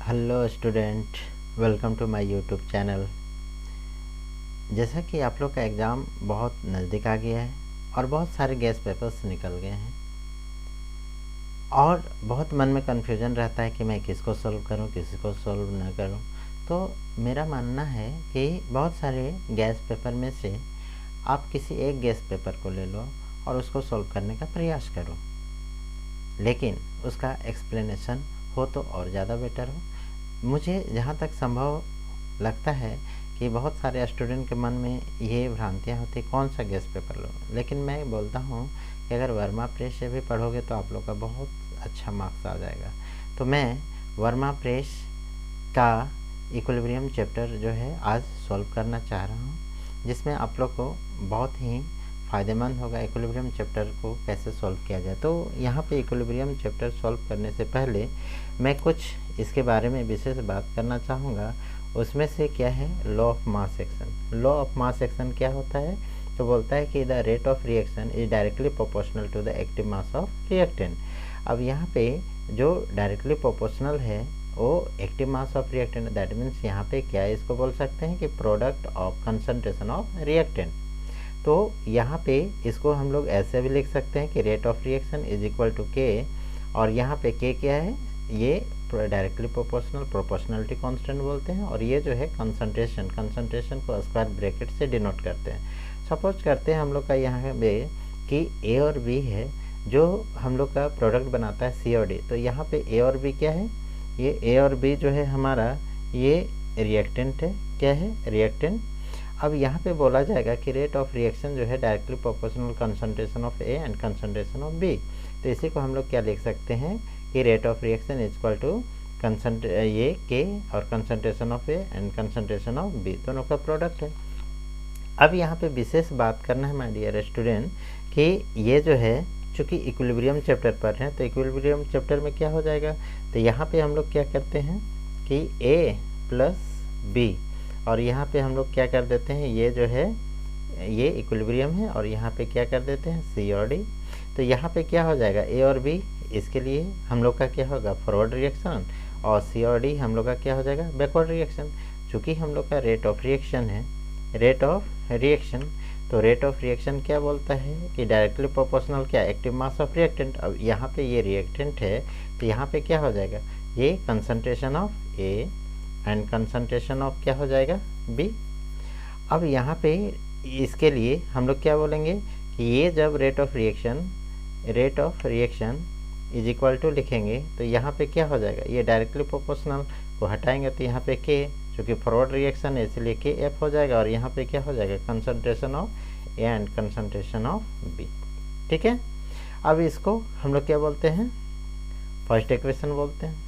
Hello student, welcome to my YouTube channel. जैसा कि आप लोग का एग्ज़ाम बहुत नज़दीक आ गया है और बहुत सारे गेस्ट पेपर्स निकल गए हैं और बहुत मन में कन्फ्यूजन रहता है कि मैं किसको सॉल्व करूं, किसी को सॉल्व ना करूं। तो मेरा मानना है कि बहुत सारे गेस्ट पेपर में से आप किसी एक गेस्ट पेपर को ले लो और उसको सॉल्व करने का प्रयास करो, लेकिन उसका एक्सप्लेनेशन हो तो और ज़्यादा बेटर हो। मुझे जहाँ तक संभव लगता है कि बहुत सारे स्टूडेंट के मन में ये भ्रांतियाँ होती कौन सा गेस्ट पेपर लो, लेकिन मैं बोलता हूँ कि अगर वर्मा प्रेस से भी पढ़ोगे तो आप लोग का बहुत अच्छा मार्क्स आ जाएगा। तो मैं वर्मा प्रेस का इक्विलिब्रियम चैप्टर जो है आज सॉल्व करना चाह रहा हूँ, जिसमें आप लोग को बहुत ही फ़ायदेमंद होगा इक्विलिब्रियम चैप्टर को कैसे सॉल्व किया जाए। तो यहाँ पे इक्विलिब्रियम चैप्टर सॉल्व करने से पहले मैं कुछ इसके बारे में विशेष बात करना चाहूँगा। उसमें से क्या है, law of mass action. Law of mass action क्या होता है? तो बोलता है कि the rate of reaction is directly proportional to the active mass of reactant. अब यहाँ पे जो डायरेक्टली प्रोपोर्शनल है वो active mass of reactant, that means यहाँ पे क्या है, इसको बोल सकते हैं कि product of concentration of reactant. तो यहाँ पे इसको हम लोग ऐसे भी लिख सकते हैं कि rate of reaction is equal to K, और यहाँ पे के क्या है, ये डायरेक्टली प्रोपोर्शनलिटी कांस्टेंट बोलते हैं, और ये जो है कंसंट्रेशन को स्क्वायर ब्रैकेट से डिनोट करते हैं। सपोज करते हैं हम लोग का यहाँ पे कि ए और बी है, जो हम लोग का प्रोडक्ट बनाता है सी और डी। तो यहाँ पे ए और बी क्या है, ये ए और बी जो है हमारा ये रिएक्टेंट है। क्या है? रिएक्टेंट। अब यहाँ पे बोला जाएगा कि रेट ऑफ रिएक्शन जो है directly proportional concentration of A and concentration of B. तो इसी को हम लोग क्या लिख सकते हैं कि rate of reaction is equal to ये के और concentration of A and concentration of B, दोनों का प्रोडक्ट है। अब यहाँ पे विशेष बात करना है माय डियर स्टूडेंट कि ये जो है चूँकि इक्विलिब्रियम चैप्टर पर हैं, तो इक्विलिब्रियम चैप्टर में क्या हो जाएगा, तो यहाँ पे हम लोग क्या करते हैं कि ए प्लस बी, और यहाँ पे हम लोग क्या कर देते हैं, ये जो है ये इक्विलिब्रियम है और यहाँ पे क्या कर देते हैं सी और डी। तो यहाँ पे क्या हो जाएगा, ए और बी इसके लिए हम लोग का क्या होगा, फॉरवर्ड रिएक्शन, और सी और डी हम लोग का क्या हो जाएगा, बैकवर्ड रिएक्शन। चूँकि हम लोग का रेट ऑफ रिएक्शन है, रेट ऑफ रिएक्शन, तो रेट ऑफ रिएक्शन क्या बोलता है कि डायरेक्टली प्रोपोर्शनल क्या, एक्टिव मास ऑफ रिएक्टेंट। अब यहाँ पे ये रिएक्टेंट है तो यहाँ पे क्या हो जाएगा, ये concentration of A and concentration of क्या हो जाएगा, बी। अब यहाँ पे इसके लिए हम लोग क्या बोलेंगे कि ये जब rate of reaction is equal to लिखेंगे तो यहाँ पे क्या हो जाएगा, ये डायरेक्टली प्रोपोर्शनल को हटाएंगे तो यहाँ पे के, चूँकि फॉरवर्ड रिएक्शन है इसलिए के एफ हो जाएगा, और यहाँ पे क्या हो जाएगा, concentration of A and concentration of B. ठीक है। अब इसको हम लोग क्या बोलते हैं, फर्स्ट इक्वेशन बोलते हैं।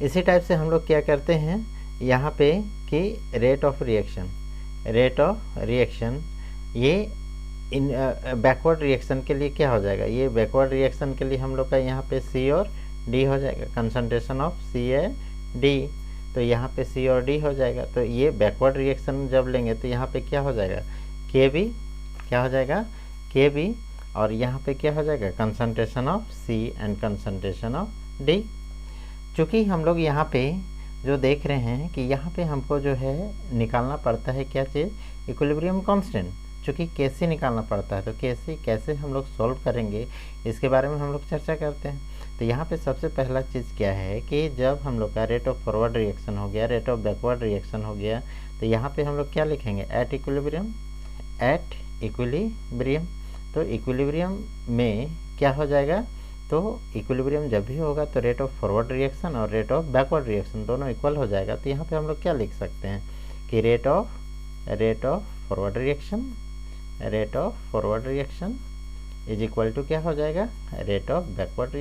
इसी टाइप से हम लोग क्या करते हैं यहाँ पे कि रेट ऑफ रिएक्शन ये इन बैकवर्ड रिएक्शन के लिए क्या हो जाएगा, ये बैकवर्ड रिएक्शन के लिए हम लोग का यहाँ पे सी और डी हो जाएगा, concentration of C A D. तो यहाँ पे सी और डी हो जाएगा। तो ये बैकवर्ड रिएक्शन जब लेंगे तो यहाँ पे क्या हो जाएगा, के बी, क्या हो जाएगा, के बी, और यहाँ पे क्या हो जाएगा, concentration of C and concentration of D. चूँकि हम लोग यहाँ पे जो देख रहे हैं कि यहाँ पे हमको जो है निकालना पड़ता है क्या चीज़, इक्विलिब्रियम कांस्टेंट। चूँकि कैसे निकालना पड़ता है तो कैसे हम लोग सॉल्व करेंगे इसके बारे में हम लोग चर्चा करते हैं। तो यहाँ पे सबसे पहला चीज़ क्या है कि जब हम लोग का रेट ऑफ फॉरवर्ड रिएक्शन हो गया, रेट ऑफ बैकवर्ड रिएक्शन हो गया, तो यहाँ पे हम लोग क्या लिखेंगे, एट इक्विलिब्रियम। तो इक्विलिब्रियम में क्या हो जाएगा, तो इक्विलिब्रियम जब भी होगा तो रेट ऑफ फॉरवर्ड रिएक्शन और रेट ऑफ बैकवर्ड रिएक्शन दोनों इक्वल हो जाएगा। तो यहाँ पे हम लोग क्या लिख सकते हैं कि rate of forward reaction is equal to क्या हो जाएगा, रेट ऑफ बैकवर्ड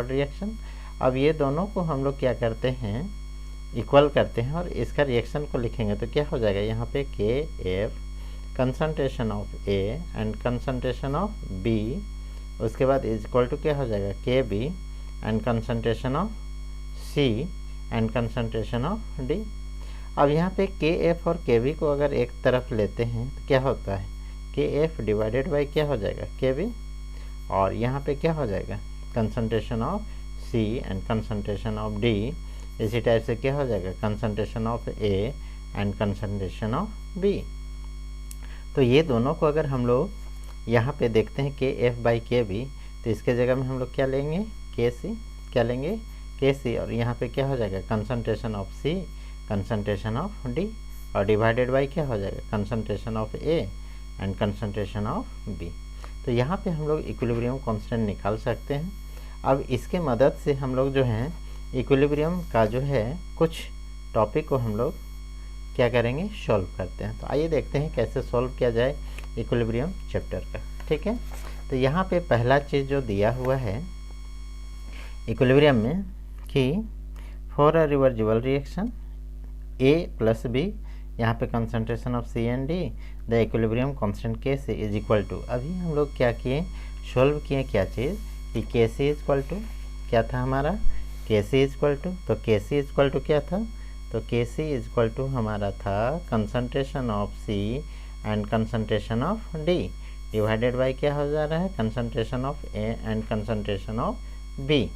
रिएक्शन। अब ये दोनों को हम लोग क्या करते हैं, इक्वल करते हैं, और इसका रिएक्शन को लिखेंगे तो क्या हो जाएगा, यहाँ पे K F concentration of A and concentration of B, उसके बाद इज इक्वल टू क्या हो जाएगा, K B and concentration of C and concentration of D. अब यहाँ पे के एफ और के बी को अगर एक तरफ लेते हैं तो क्या होता है, के एफ डिवाइडेड बाई क्या हो जाएगा, के बी, और यहाँ पे क्या हो जाएगा, concentration of C and concentration of D, इसी टाइप से क्या हो जाएगा concentration of A and concentration of B। तो ये दोनों को अगर हम लोग यहाँ पे देखते हैं KF/KB, तो इसके जगह में हम लोग क्या लेंगे KC, क्या लेंगे KC, और यहाँ पे क्या हो जाएगा concentration of C, concentration of D, और डिवाइडेड बाई क्या हो जाएगा concentration of A and concentration of B। तो यहाँ पे हम लोग इक्विलिब्रियम कांस्टेंट निकाल सकते हैं। अब इसके मदद से हम लोग जो है इक्विलिब्रियम का जो है कुछ टॉपिक को हम लोग क्या करेंगे सॉल्व करते हैं। तो आइए देखते हैं कैसे सॉल्व किया जाए इक्विलिब्रियम चैप्टर का। ठीक है, तो यहाँ पे पहला चीज़ जो दिया हुआ है इक्विलिब्रियम में कि for a reversible reaction A plus B, यहाँ पे concentration of C and D, the equilibrium constant Kc is equal to, अभी हम लोग क्या किए सॉल्व किए क्या चीज़ कि Kc इज इक्वल टू क्या था हमारा Kc इज इक्वल टू, तो Kc इज इक्वल टू क्या था, तो Kc इज इक्वल टू हमारा था concentration of C and concentration of D divided by क्या हो जा रहा है concentration of A and concentration of B।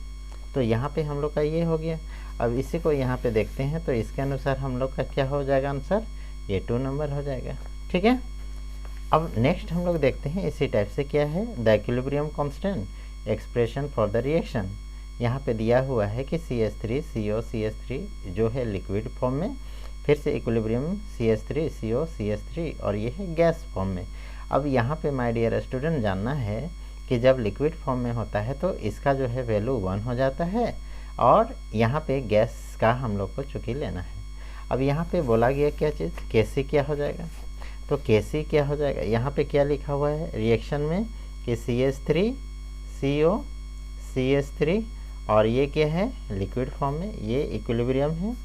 तो यहाँ पे हम लोग का ये हो गया। अब इसी को यहाँ पे देखते हैं तो इसके अनुसार हम लोग का क्या हो जाएगा आंसर, ये 2 नंबर हो जाएगा। ठीक है, अब नेक्स्ट हम लोग देखते हैं इसी टाइप से क्या है the equilibrium constant expression for the reaction. यहाँ पे दिया हुआ है कि CH3CO CH3 जो है लिक्विड फॉर्म में, फिर से इक्विलिब्रियम CH3CO CH3 और ये है गैस फॉर्म में। अब यहाँ पे माय डियर स्टूडेंट जानना है कि जब लिक्विड फॉर्म में होता है तो इसका जो है वैल्यू 1 हो जाता है, और यहाँ पे गैस का हम लोग को चूँकि लेना है। अब यहाँ पे बोला गया क्या चीज़ Kc क्या हो जाएगा, तो Kc क्या हो जाएगा, यहाँ पे क्या लिखा हुआ है रिएक्शन में कि CH3CO CH3 और ये क्या है लिक्विड फॉर्म में, ये इक्विलिब्रियम है,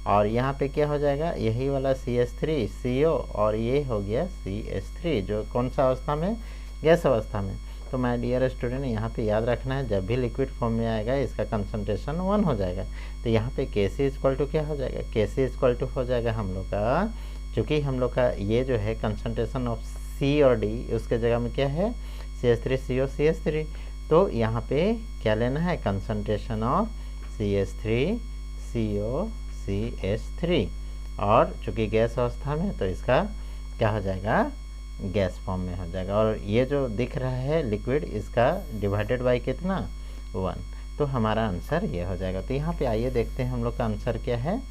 और यहाँ पे क्या हो जाएगा यही वाला CH3CO और ये हो गया CH3 जो कौन सा अवस्था में गैस अवस्था में। तो माय डियर स्टूडेंट यहाँ पे याद रखना है जब भी लिक्विड फॉर्म में आएगा इसका कंसंट्रेशन 1 हो जाएगा। तो यहाँ पे Kc इक्वल टू क्या हो जाएगा, Kc इक्वल टू हो जाएगा हम लोग का, चूँकि हम लोग का ये जो है कंसंट्रेशन ऑफ C और D उसके जगह में क्या है CH3CO CH3, तो यहाँ पे क्या लेना है कंसंट्रेशन ऑफ CH3CO CH3, और चूँकि गैस अवस्था में तो इसका क्या हो जाएगा गैस फॉर्म में हो जाएगा, और ये जो दिख रहा है लिक्विड इसका डिवाइडेड बाई कितना 1, तो हमारा आंसर ये हो जाएगा। तो यहाँ पे आइए देखते हैं हम लोग का आंसर क्या है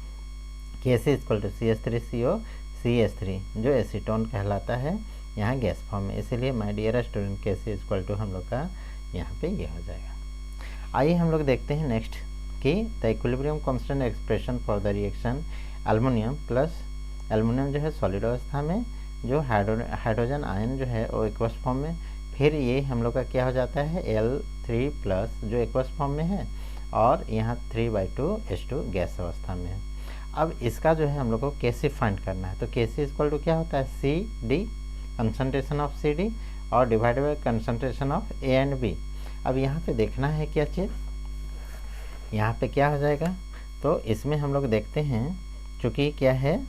Kc equal to CH3CO CH3 जो एसीटोन कहलाता है यहाँ गैस फॉर्म में, इसीलिए my dear student Kc equal to हम लोग का यहाँ पे ये हो जाएगा। आइए हम लोग देखते हैं नेक्स्ट कि the equilibrium constant expression for the reaction aluminium plus, aluminium जो है सॉलिड अवस्था में, जो हाइड्रोजन आयन जो है वो एक्वस फॉर्म में, फिर ये हम लोग का क्या हो जाता है L3 प्लस जो एक्वस फॉर्म में है, और यहाँ 3/2 H2 गैस अवस्था में है। अब इसका जो है हम लोग को Kc फाइंड करना है, तो Kc इक्वल टू क्या होता है CD कंसंट्रेशन ऑफ CD और divided by concentration of A and B। अब यहाँ पे देखना है क्या चीज़, यहाँ पे क्या हो जाएगा, तो इसमें हम लोग देखते हैं चूँकि क्या है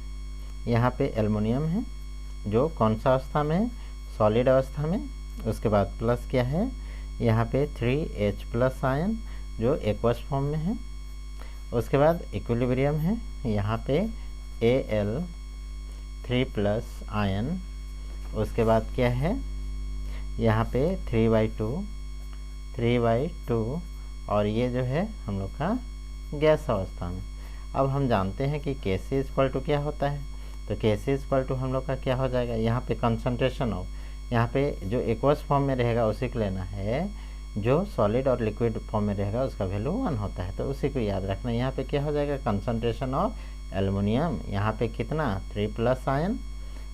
यहाँ पे एल्युमिनियम है जो कौन सा अवस्था में सॉलिड अवस्था में, उसके बाद प्लस क्या है यहाँ पे 3H प्लस आयन जो एक्वस फॉर्म में है, उसके बाद इक्विलिब्रियम है यहाँ पे Al3 प्लस आयन, उसके बाद क्या है यहाँ पे 3/2 और ये जो है हम लोग का गैस अवस्था में। अब हम जानते हैं कि Kc इक्वल टू क्या होता है, तो Kc इक्वल टू हम लोग का क्या हो जाएगा यहाँ पे कंसंट्रेशन ऑफ, यहाँ पे जो एक्वस फॉर्म में रहेगा उसी को लेना है, जो सॉलिड और लिक्विड फॉर्म में रहेगा उसका वैल्यू 1 होता है, तो उसी को याद रखना। यहाँ पे क्या हो जाएगा कंसंट्रेशन ऑफ एल्युमिनियम यहाँ पे कितना 3 प्लस आयन,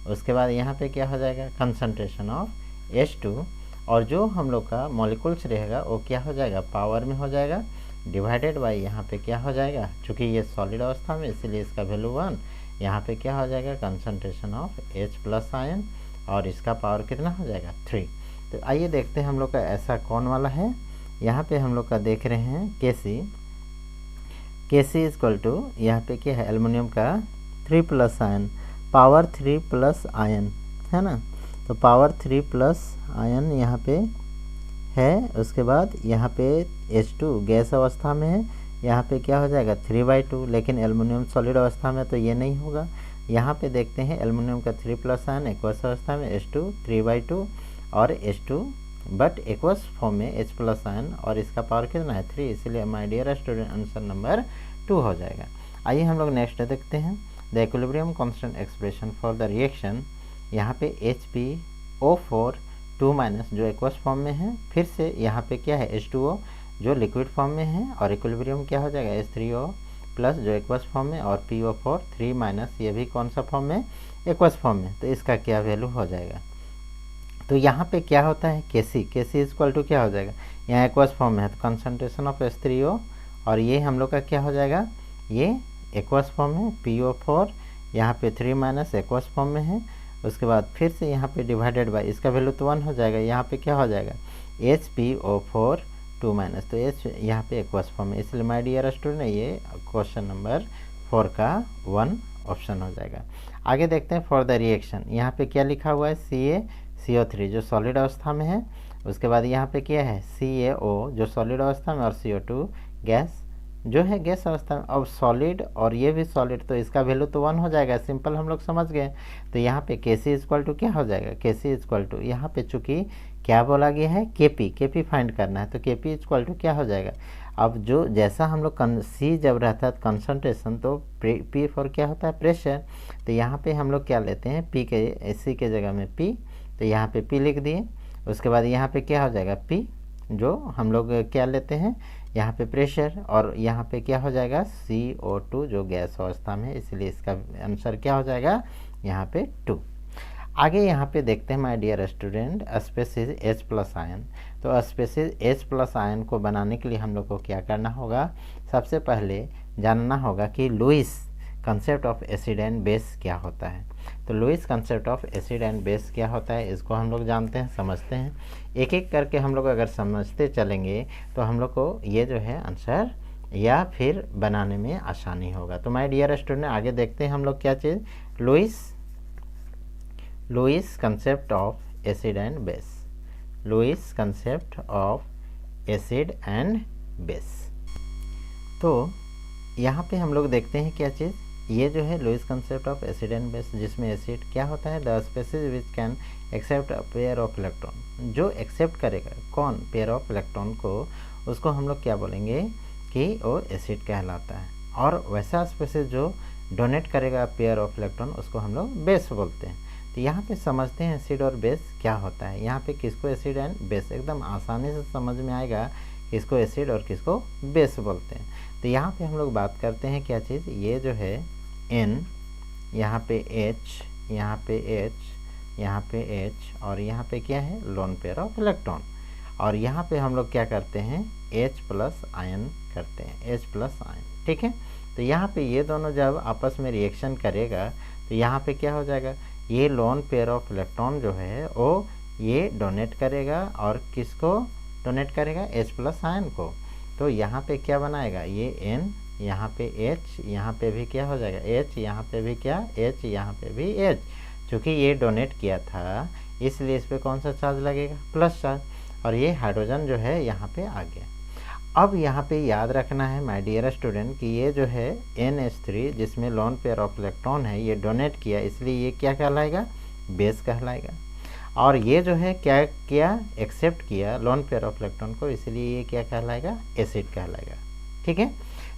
उसके बाद यहाँ पे क्या हो जाएगा कंसंट्रेशन ऑफ H2, और जो हम लोग का मॉलिक्यूल्स रहेगा वो क्या हो जाएगा पावर में हो जाएगा, डिवाइडेड बाई यहाँ पे क्या हो जाएगा, चूँकि ये सॉलिड अवस्था में इसीलिए इसका वैल्यू 1, यहाँ पे क्या हो जाएगा concentration of H plus ion और इसका पावर कितना हो जाएगा 3। तो आइए देखते हैं हम लोग का ऐसा कौन वाला है, यहाँ पे हम लोग का देख रहे हैं Kc इक्वल टू यहाँ पे क्या है एल्युमिनियम का 3 plus ion, power 3 plus ion है ना, तो पावर 3 प्लस आयन यहाँ पे है, उसके बाद यहाँ पे H2 गैस अवस्था में है, यहाँ पे क्या हो जाएगा 3/2, लेकिन एल्युमिनियम सॉलिड अवस्था में तो ये नहीं होगा। यहाँ पे देखते हैं एल्युमिनियम का 3+ आयन एक्वस अवस्था में H2 3/2 और H2 बट एक्वस फॉर्म में H+ आयन, और इसका पावर कितना है 3, इसलिए माय डियर स्टूडेंट आंसर नंबर 2 हो जाएगा। आइए हम लोग नेक्स्ट देखते हैं the equilibrium constant expression for the reaction. यहाँ पे HPO4 2- जो एक्वस फॉर्म में है, फिर से यहाँ पे क्या है H2O जो लिक्विड फॉर्म में है, और इक्विलिब्रियम क्या हो जाएगा H3O प्लस जो एक्वस फॉर्म में, और PO4 3- ये भी कौन सा फॉर्म में, एक्वस फॉर्म में, तो इसका क्या वैल्यू हो जाएगा। तो यहाँ पे क्या होता है Kc इक्वल टू क्या हो जाएगा, यहाँ एक्वस फॉर्म में है तो कंसंट्रेशन ऑफ H3O, और ये हम लोग का क्या हो जाएगा, ये एक्वस फॉर्म है PO4, यहाँ पे 3- एक्वस फॉर्म में है। उसके बाद फिर से यहाँ पे डिवाइडेड बाय, इसका वैल्यू तो 1 हो जाएगा, यहाँ पे क्या हो जाएगा HPO4 2- तो H यहाँ पे एक्वस फॉर्म है, इसलिए माय डियर स्टूडेंट ये क्वेश्चन नंबर 4 का 1 ऑप्शन हो जाएगा। आगे देखते हैं फॉर द रिएक्शन। यहाँ पे क्या लिखा हुआ है CaCO3 जो सॉलिड अवस्था में है, उसके बाद यहाँ पे क्या है CaO जो सॉलिड अवस्था में, और CO2 गैस जो है गैस अवस्था में। अब सॉलिड और ये भी सॉलिड, तो इसका वैल्यू तो 1 हो जाएगा, सिंपल हम लोग समझ गए। तो यहाँ पे Kc इक्वल टू क्या हो जाएगा, Kc इक्वल टू यहाँ पे चूँकि क्या बोला गया है Kp फाइंड करना है, तो Kp इक्वल टू क्या हो जाएगा। अब जो जैसा हम लोग C जब रहता है कंसंट्रेशन, तो P फॉर क्या होता है प्रेशर, तो यहाँ पे हम लोग क्या लेते हैं P के C के जगह में P, तो यहाँ पे P लिख दिए। उसके बाद यहाँ पे क्या हो जाएगा P जो हम लोग क्या लेते हैं यहाँ पे प्रेशर, और यहाँ पे क्या हो जाएगा CO2 जो गैस अवस्था में है, इसलिए इसका आंसर क्या हो जाएगा यहाँ पे 2। आगे यहाँ पे देखते हैं my dear student species H+ ion. तो स्पेसीज H+ आयन को बनाने के लिए हम लोग को क्या करना होगा, सबसे पहले जानना होगा कि Lewis concept of acid and base क्या होता है। तो Lewis concept of acid and base क्या होता है, इसको हम लोग जानते हैं, समझते हैं। एक एक करके हम लोग अगर समझते चलेंगे तो हम लोग को ये जो है आंसर या फिर बनाने में आसानी होगा। तो माय डियर स्टूडेंट आगे देखते हैं हम लोग क्या चीज़, Lewis concept of acid and base, Lewis concept of acid and base. तो यहाँ पे हम लोग देखते हैं क्या चीज़, ये जो है Lewis concept of acid and base, जिसमें एसिड क्या होता है the species which can accept a pair of electron, जो एक्सेप्ट करेगा कौन पेयर ऑफ इलेक्ट्रॉन को, उसको हम लोग क्या बोलेंगे कि वो एसिड कहलाता है। और वैसा स्पेसीज जो डोनेट करेगा पेयर ऑफ इलेक्ट्रॉन, उसको हम लोग बेस बोलते हैं। तो यहाँ पे समझते हैं एसिड और बेस क्या होता है। यहाँ पे किसको एसिड एंड बेस एकदम आसानी से समझ में आएगा, किसको एसिड और किसको बेस बोलते हैं। तो यहाँ पे हम लोग बात करते हैं क्या चीज़, ये जो है N, यहाँ पे H, यहाँ पे H, यहाँ पे H, और यहाँ पे क्या है लोन पेयर ऑफ इलेक्ट्रॉन, और यहाँ पे हम लोग क्या करते हैं H+ आयन करते हैं, H+ आयन, ठीक है। तो यहाँ पे ये दोनों जब आपस में रिएक्शन करेगा तो यहाँ पे क्या हो जाएगा, ये लोन पेयर ऑफ इलेक्ट्रॉन जो है वो ये डोनेट करेगा, और किसको डोनेट करेगा H+ आयन को। तो यहाँ पे क्या बनाएगा ये N, यहाँ पे H, यहाँ पे भी क्या हो जाएगा H, यहाँ पे भी क्या H, यहाँ पे भी H। चूँकि ये डोनेट किया था इसलिए इस पर कौन सा चार्ज लगेगा, प्लस चार्ज, और ये हाइड्रोजन जो है यहाँ पे आ गया। अब यहाँ पे याद रखना है माय डियर स्टूडेंट कि ये जो है NH3 जिसमें लोन पेयर ऑफ इलेक्ट्रॉन है, ये डोनेट किया, इसलिए ये क्या कहलाएगा, बेस कहलाएगा। और ये जो है क्या किया, एक्सेप्ट किया लोन पेयर ऑफ इलेक्ट्रॉन को, इसलिए ये क्या कहलाएगा, एसिड कहलाएगा, ठीक है।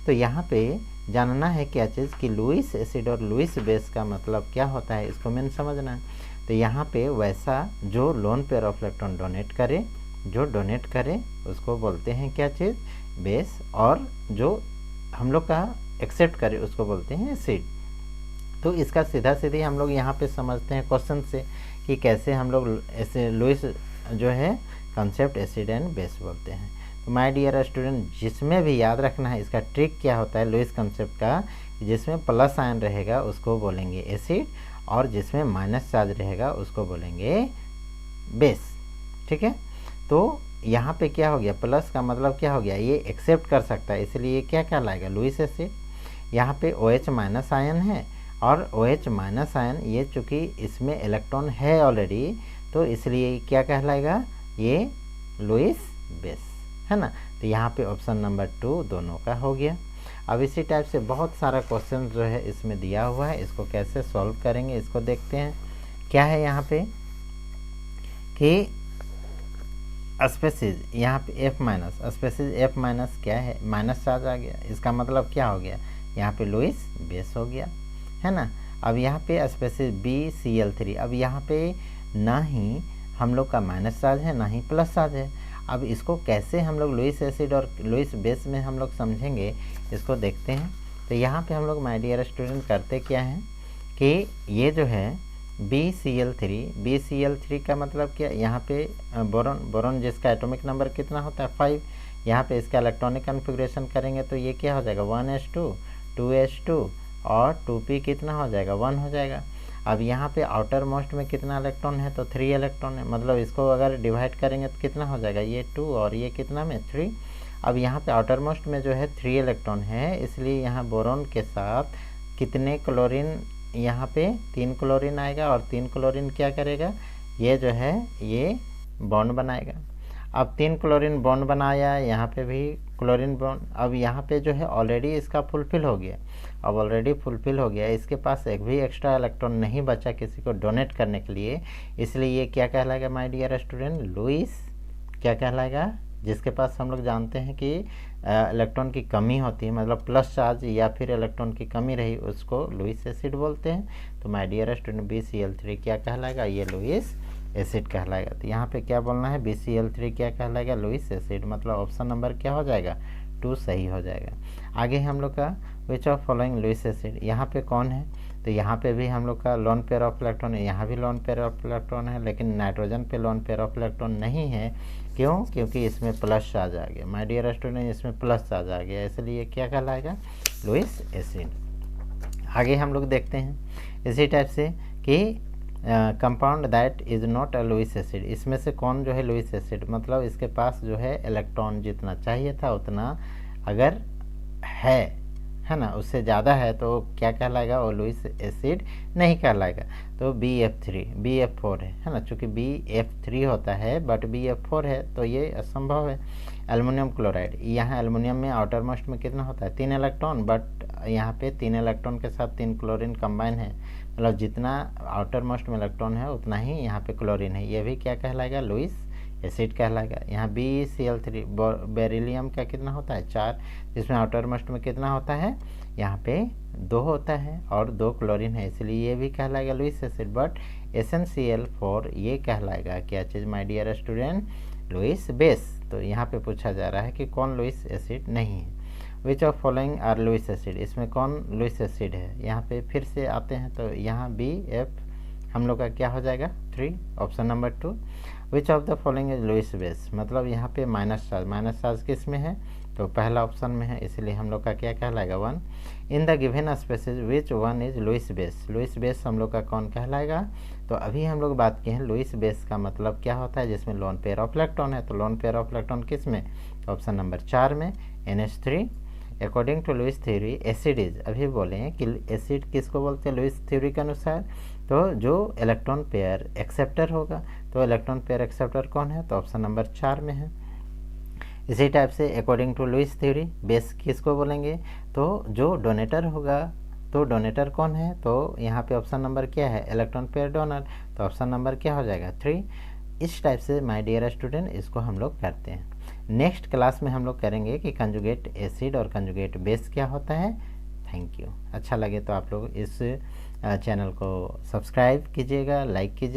तो यहाँ पे जानना है क्या चीज़ कि लुईस एसिड और लुईस बेस का मतलब क्या होता है, इसको मैंने समझना है। तो यहाँ पे वैसा जो lone pair of electron donate करे, जो डोनेट करे उसको बोलते हैं क्या चीज़, बेस, और जो हम लोग का एक्सेप्ट करे उसको बोलते हैं एसिड। तो इसका सीधा सीधी हम लोग यहाँ पे समझते हैं क्वेश्चन से कि कैसे हम लोग ऐसे लुईस जो है कंसेप्ट एसिड एंड बेस बोलते हैं। तो माय डियर स्टूडेंट जिसमें भी याद रखना है इसका ट्रिक क्या होता है लुईस कंसेप्ट का, जिसमें प्लस आयन रहेगा उसको बोलेंगे एसिड, और जिसमें माइनस चार्ज रहेगा उसको बोलेंगे बेस, ठीक है। तो यहाँ पे क्या हो गया, प्लस का मतलब क्या हो गया, ये एक्सेप्ट कर सकता है, इसलिए ये क्या कहलाएगा लुईस एसिड। यहाँ पे OH- आयन है, और OH- आयन ये चूँकि इसमें इलेक्ट्रॉन है ऑलरेडी, तो इसलिए क्या कहलाएगा, ये लुईस बेस, है ना। तो यहाँ पे ऑप्शन नंबर 2 दोनों का हो गया। अब इसी टाइप से बहुत सारा क्वेश्चन जो है इसमें दिया हुआ है, इसको कैसे सॉल्व करेंगे इसको देखते हैं। क्या है यहाँ पे कि स्पेसिस, यहाँ पे F minus, species F minus क्या है, माइनस चार्ज आ गया, इसका मतलब क्या हो गया, यहाँ पे लुईस बेस हो गया, है ना। अब यहाँ पे स्पेसिस BCl3, अब यहाँ पे ना ही हम लोग का माइनस चार्ज है ना ही प्लस चार्ज है। अब इसको कैसे हम लोग लुईस एसिड और लुईस बेस में हम लोग समझेंगे, इसको देखते हैं। तो यहाँ पे हम लोग माय डियर स्टूडेंट करते क्या हैं कि ये जो है BCl3 का मतलब क्या, यहाँ पे बोरॉन जिसका एटॉमिक नंबर कितना होता है 5, यहाँ पे इसका इलेक्ट्रॉनिक कन्फिग्रेशन करेंगे तो ये क्या हो जाएगा 1s2 2s2 और 2p कितना हो जाएगा 1 हो जाएगा। अब यहाँ पे आउटर मोस्ट में कितना इलेक्ट्रॉन है तो 3 इलेक्ट्रॉन है, मतलब इसको अगर डिवाइड करेंगे तो कितना हो जाएगा, ये 2 और ये कितना में 3। अब यहाँ पे आउटर मोस्ट में जो है 3 इलेक्ट्रॉन है, इसलिए यहाँ बोरॉन के साथ कितने क्लोरीन, यहाँ पे 3 क्लोरीन आएगा और 3 क्लोरीन क्या करेगा, ये जो है ये बॉन्ड बनाएगा। अब 3 क्लोरीन बॉन्ड बनाया, यहाँ पे भी क्लोरीन बॉन्ड। अब यहाँ पे जो है ऑलरेडी इसका फुलफिल हो गया, अब ऑलरेडी फुलफिल हो गया, इसके पास एक भी एक्स्ट्रा इलेक्ट्रॉन नहीं बचा किसी को डोनेट करने के लिए, इसलिए ये क्या कहलाएगा माय डियर स्टूडेंट, लुईस क्या कहलाएगा, जिसके पास हम लोग जानते हैं कि इलेक्ट्रॉन की कमी होती है, मतलब प्लस चार्ज या फिर इलेक्ट्रॉन की कमी रही, उसको लुईस एसिड बोलते हैं। तो माय डियर स्टूडेंट BCl3 क्या कहलाएगा, ये लुईस एसिड कहलाएगा। तो यहाँ पे क्या बोलना है, BCl3 क्या कहलाएगा, लुईस एसिड, मतलब ऑप्शन नंबर क्या हो जाएगा 2 सही हो जाएगा। आगे हम लोग का which of following Lewis acid, यहाँ पे कौन है, तो यहाँ पे भी हम लोग का लोन पेयर ऑफ इलेक्ट्रॉन है, यहाँ भी लोन पेयर ऑफ इलेक्ट्रॉन है, लेकिन नाइट्रोजन पे लोन पेयर ऑफ इलेक्ट्रॉन नहीं है। क्यों, क्योंकि इसमें प्लस चार्ज आ गया माय डियर स्टूडेंट, इसमें प्लस चार्ज आ गया, इसलिए क्या कहलाएगा लुईस एसिड। आगे हम लोग देखते हैं इसी टाइप से कि compound that is not a Lewis acid, इसमें से कौन जो है लुईस एसिड, मतलब इसके पास जो है इलेक्ट्रॉन जितना चाहिए था उतना अगर है ना, उससे ज़्यादा है तो क्या कहलाएगा, वो लुईस एसिड नहीं कहलाएगा। तो BF4 है ना, चूँकि BF3 होता है बट BF4 है तो ये असंभव है। एल्युमिनियम क्लोराइड, यहाँ एल्युमिनियम में आउटर मोस्ट में कितना होता है 3 इलेक्ट्रॉन, बट यहाँ पे 3 इलेक्ट्रॉन के साथ 3 क्लोरीन कंबाइन है, मतलब जितना आउटर मोस्ट में इलेक्ट्रॉन है उतना ही यहाँ पे क्लोरीन है, ये भी क्या कहलाएगा लुईस एसिड कहलाएगा। यहाँ BCl3 बेरिलियम का कितना होता है 4, जिसमें आउटर मोस्ट में कितना होता है यहाँ पे 2 होता है और 2 क्लोरीन है, इसलिए ये भी कहलाएगा लुईस एसिड। बट SnCl4 ये कहलाएगा क्या चीज़ my dear student, Lewis base. तो यहाँ पे पूछा जा रहा है कि कौन लुईस एसिड नहीं है। Which of following are Lewis acid, इसमें कौन लुईस एसिड है, यहाँ पे फिर से आते हैं तो यहाँ BF हम लोग का क्या हो जाएगा 3, option number 2। Which of the following is Lewis base, मतलब यहाँ पे माइनस चार्ज किस में है, तो पहला ऑप्शन में है, इसलिए हम लोग का क्या कहलाएगा 1। In the given species which one is Lewis base, Lewis base हम लोग का कौन कहलाएगा। तो अभी हम लोग बात किए हैं लुईस बेस का मतलब क्या होता है, जिसमें लोन पेयर ऑफ इलेक्ट्रॉन है, तो लोन पेयर ऑफ इलेक्ट्रॉन किस में, ऑप्शन नंबर 4 में NH3। According to Lewis theory acid is, अभी बोले हैं कि एसिड किसको बोलते हैं लुईस थ्योरी के अनुसार, तो जो इलेक्ट्रॉन पेयर एक्सेप्टर होगा, तो इलेक्ट्रॉन पेयर एक्सेप्टर कौन है, तो ऑप्शन नंबर 4 में है। इसी टाइप से according to Lewis theory base किसको बोलेंगे, तो जो डोनेटर होगा, तो डोनेटर कौन है, तो यहाँ पे ऑप्शन नंबर क्या है इलेक्ट्रॉन पेयर डोनर, तो ऑप्शन नंबर क्या हो जाएगा 3। इस टाइप से माय डियर स्टूडेंट इसको हम लोग करते हैं। नेक्स्ट क्लास में हम लोग करेंगे कि कंजुगेट एसिड और कंजुगेट बेस क्या होता है। Thank you. अच्छा लगे तो आप लोग इस चैनल को सब्सक्राइब कीजिएगा, लाइक कीजिए।